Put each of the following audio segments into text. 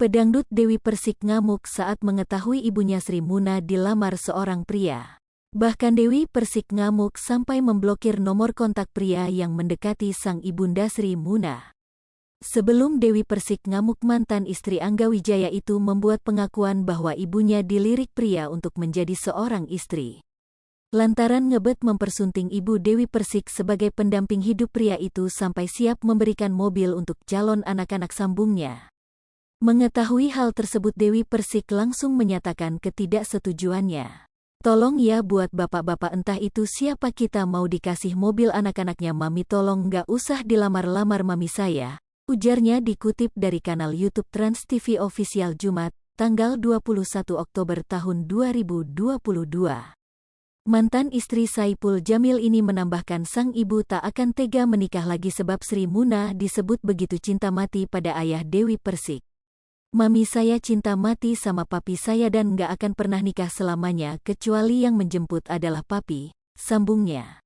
Pedangdut Dewi Persik ngamuk saat mengetahui ibunya Sri Muna dilamar seorang pria. Bahkan Dewi Persik ngamuk sampai memblokir nomor kontak pria yang mendekati sang ibunda Sri Muna. Sebelum Dewi Persik ngamuk, mantan istri Angga Wijaya itu membuat pengakuan bahwa ibunya dilirik pria untuk menjadi seorang istri. Lantaran ngebet mempersunting ibu Dewi Persik sebagai pendamping hidup, pria itu sampai siap memberikan mobil untuk calon anak-anak sambungnya. Mengetahui hal tersebut, Dewi Persik langsung menyatakan ketidaksetujuannya. "Tolong ya buat bapak-bapak, entah itu siapa, kita mau dikasih mobil anak-anaknya mami, tolong nggak usah dilamar-lamar mami saya," ujarnya dikutip dari kanal YouTube Trans TV Official Jumat, tanggal 21 Oktober tahun 2022. Mantan istri Saipul Jamil ini menambahkan sang ibu tak akan tega menikah lagi sebab Sri Muna disebut begitu cinta mati pada ayah Dewi Persik. "Mami saya cinta mati sama papi saya dan nggak akan pernah nikah selamanya kecuali yang menjemput adalah papi," sambungnya.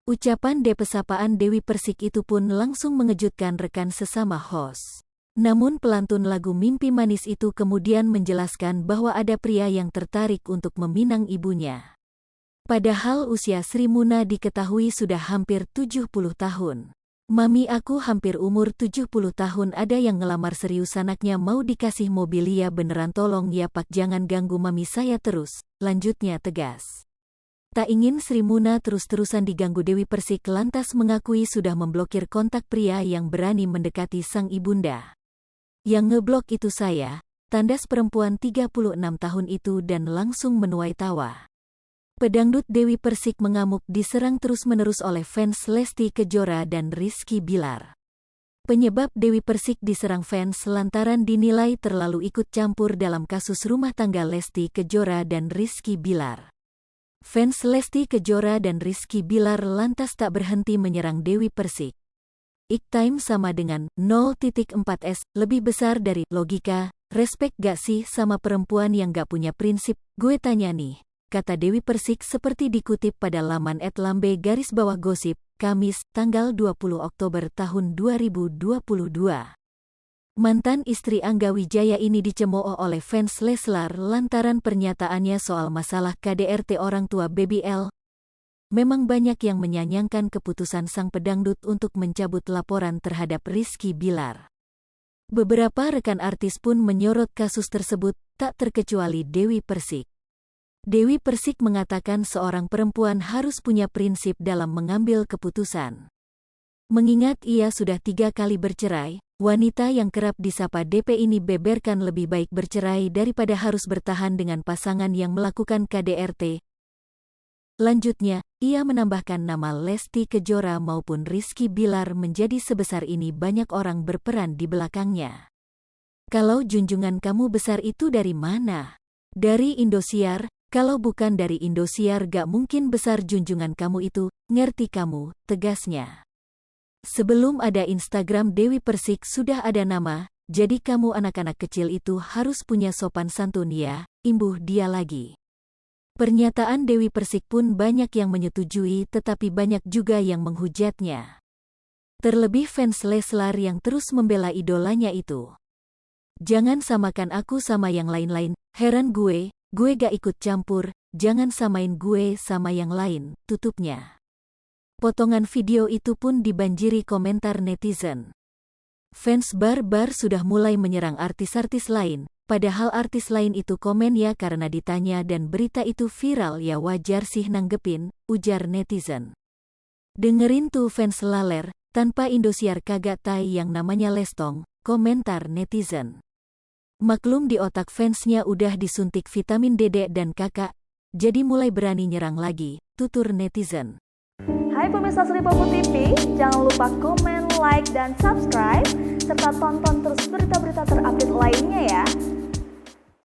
Ucapan depesapaan Dewi Persik itu pun langsung mengejutkan rekan sesama host. Namun pelantun lagu Mimpi Manis itu kemudian menjelaskan bahwa ada pria yang tertarik untuk meminang ibunya. Padahal usia Sri Muna diketahui sudah hampir 70 tahun. "Mami, aku hampir umur 70 tahun, ada yang ngelamar serius, anaknya mau dikasih mobil, ya beneran, tolong ya Pak, jangan ganggu mami saya terus," lanjutnya tegas. Tak ingin Sri Muna terus-terusan diganggu, Dewi Persik lantas mengakui sudah memblokir kontak pria yang berani mendekati sang ibunda. "Yang ngeblok itu saya," tandas perempuan 36 tahun itu dan langsung menuai tawa. Pedangdut Dewi Persik mengamuk diserang terus-menerus oleh fans Lesti Kejora dan Rizky Bilar. Penyebab Dewi Persik diserang fans lantaran dinilai terlalu ikut campur dalam kasus rumah tangga Lesti Kejora dan Rizky Bilar. Fans Lesti Kejora dan Rizky Bilar lantas tak berhenti menyerang Dewi Persik. "IkTime sama dengan 0.4S, lebih besar dari logika, respect gak sih sama perempuan yang gak punya prinsip, gue tanya nih," kata Dewi Persik seperti dikutip pada laman @lambe_gosip, Kamis, tanggal 20 Oktober tahun 2022. Mantan istri Angga Wijaya ini dicemooh oleh fans Leslar lantaran pernyataannya soal masalah KDRT orang tua Baby L. Memang banyak yang menyayangkan keputusan sang pedangdut untuk mencabut laporan terhadap Rizky Bilar. Beberapa rekan artis pun menyorot kasus tersebut, tak terkecuali Dewi Persik. Dewi Persik mengatakan seorang perempuan harus punya prinsip dalam mengambil keputusan. Mengingat ia sudah 3 kali bercerai, wanita yang kerap disapa DP ini beberkan lebih baik bercerai daripada harus bertahan dengan pasangan yang melakukan KDRT. Lanjutnya, ia menambahkan nama Lesti Kejora maupun Rizky Bilar menjadi sebesar ini banyak orang berperan di belakangnya. "Kalau junjungan kamu besar itu dari mana?" "Dari Indosiar." "Kalau bukan dari Indosiar gak mungkin besar junjungan kamu itu, ngerti kamu," tegasnya. Sebelum ada Instagram Dewi Persik sudah ada nama, "Jadi kamu anak-anak kecil itu harus punya sopan santun ya," imbuh dia lagi. Pernyataan Dewi Persik pun banyak yang menyetujui tetapi banyak juga yang menghujatnya. Terlebih fans Leslar yang terus membela idolanya itu. "Jangan samakan aku sama yang lain-lain, heran gue gak ikut campur, jangan samain gue sama yang lain," tutupnya. Potongan video itu pun dibanjiri komentar netizen. Fans barbar sudah mulai menyerang artis-artis lain, padahal artis lain itu komen ya karena ditanya dan berita itu viral, ya wajar sih nanggepin, ujar netizen. "Dengerin tuh fans laler, tanpa Indosiar kagak tai yang namanya Lestong," komentar netizen. "Maklum di otak fansnya udah disuntik vitamin Dedek dan kakak, jadi mulai berani nyerang lagi," tutur netizen. Hai pemirsa Sri Popo TV, jangan lupa komen, like, dan subscribe, serta tonton terus berita-berita terupdate lainnya ya.